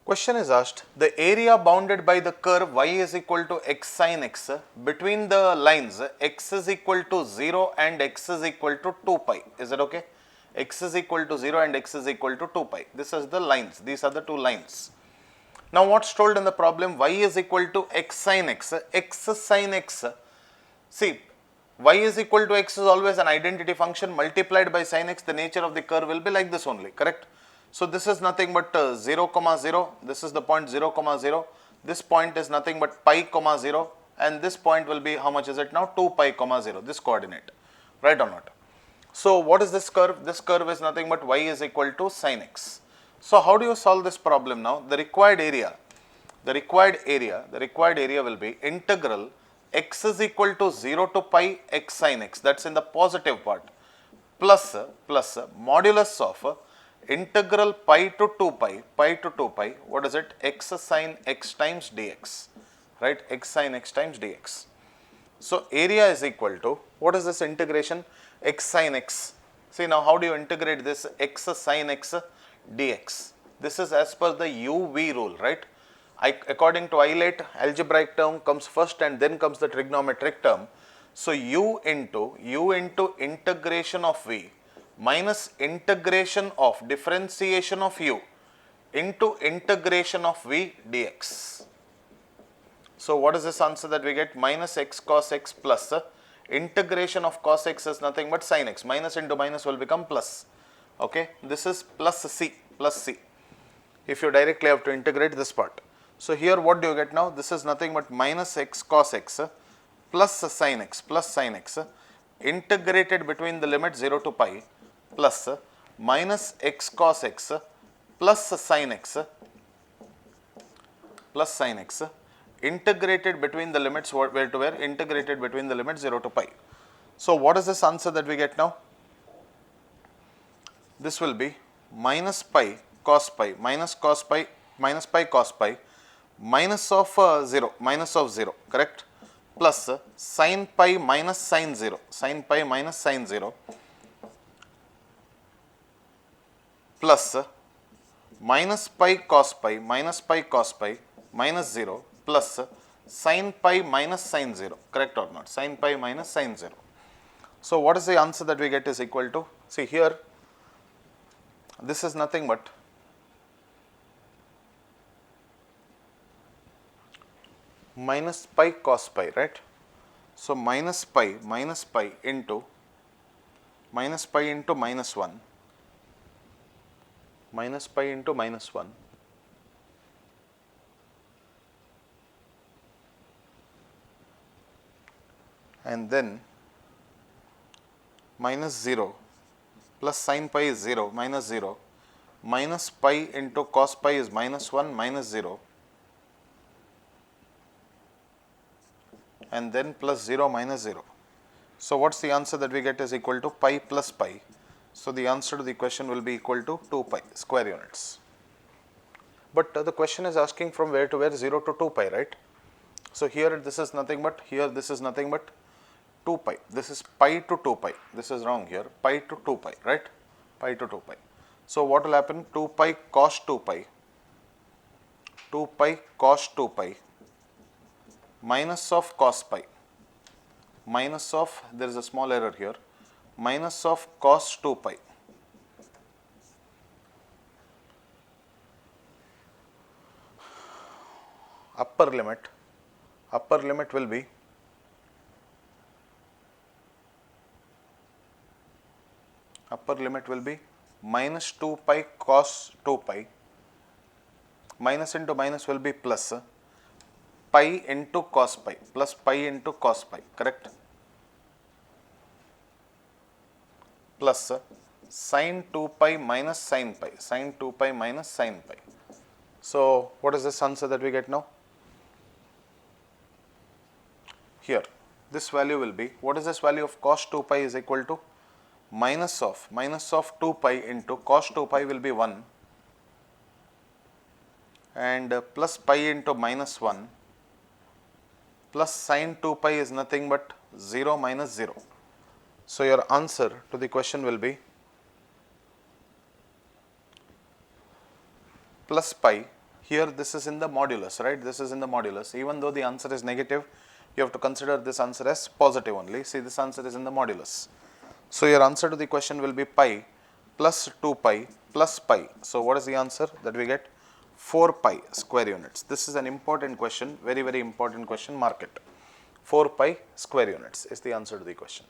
Question is asked, the area bounded by the curve y is equal to x sin x between the lines x is equal to 0 and x is equal to 2 pi. Is it okay? X is equal to 0 and x is equal to 2 pi. This is the lines. These are the two lines. Now what's told in the problem, y is equal to x sin x. X sin x. See, y is equal to x is always an identity function multiplied by sin x. The nature of the curve will be like this only, correct? So this is nothing but 0 comma 0, this is the point 0 comma 0, this point is nothing but pi comma 0, and this point will be, how much is it now, 2 pi comma 0, this coordinate, right or not? So what is this curve? This curve is nothing but y is equal to sin x. So how do you solve this problem now? The required area will be integral x is equal to 0 to pi x sin x, that's in the positive part, plus modulus of integral pi to 2 pi, what is it? X sin x times dx, right? X sin x times dx. So area is equal to, what is this integration? X sin x. See now how do you integrate this x sin x dx? This is as per the UV rule, right? According to Eilert, algebraic term comes first and then comes the trigonometric term. So u into integration of v minus integration of differentiation of u into integration of v dx. So what is this answer that we get? Minus x cos x plus integration of cos x is nothing but sin x. Minus into minus will become plus. Okay, this is plus c. If you directly have to integrate this part. So here what do you get now? This is nothing but minus x cos x plus sin x integrated between the limit 0 to pi plus minus x cos x plus sin x integrated between the limits where to where? Integrated between the limits 0 to pi. So what is this answer that we get now? This will be minus pi cos pi minus cos pi minus pi cos pi minus of 0, correct, plus sin pi minus sin 0, plus minus pi cos pi minus 0 plus sin pi minus sin 0, correct or not? Sin pi minus sin 0. So what is the answer that we get is equal to, see here, this is nothing but minus pi cos pi, right? So minus pi into minus 1, and then minus 0 plus sin pi is 0, minus pi into cos pi is minus 1 minus 0, and then plus 0 minus 0. So what's the answer that we get is equal to pi plus pi. So the answer to the question will be equal to 2 pi square units. But the question is asking from where to where? 0 to 2 pi, right? So here this is nothing but, 2 pi. This is pi to 2 pi. This is wrong here. Pi to 2 pi, right? Pi to 2 pi. So what will happen? 2 pi cos 2 pi. Minus of cos pi. Minus of, there is a small error here. Minus of cos 2 pi. Upper limit will be minus 2 pi cos 2 pi, minus into minus will be plus pi into cos pi, correct, plus sin 2 pi minus sin pi, So what is this answer that we get now? Here this value will be, what is this value of cos 2 pi is equal to minus of 2 pi into cos 2 pi will be 1, and plus pi into minus 1 plus sin 2 pi is nothing but 0 minus 0. So your answer to the question will be plus pi, Here this is in the modulus, right? This is in the modulus. Even though the answer is negative, you have to consider this answer as positive only. See, this answer is in the modulus. So your answer to the question will be pi plus 2 pi plus pi. So what is the answer that we get? 4 pi square units. This is an important question, very important question, mark it. 4 pi square units is the answer to the question.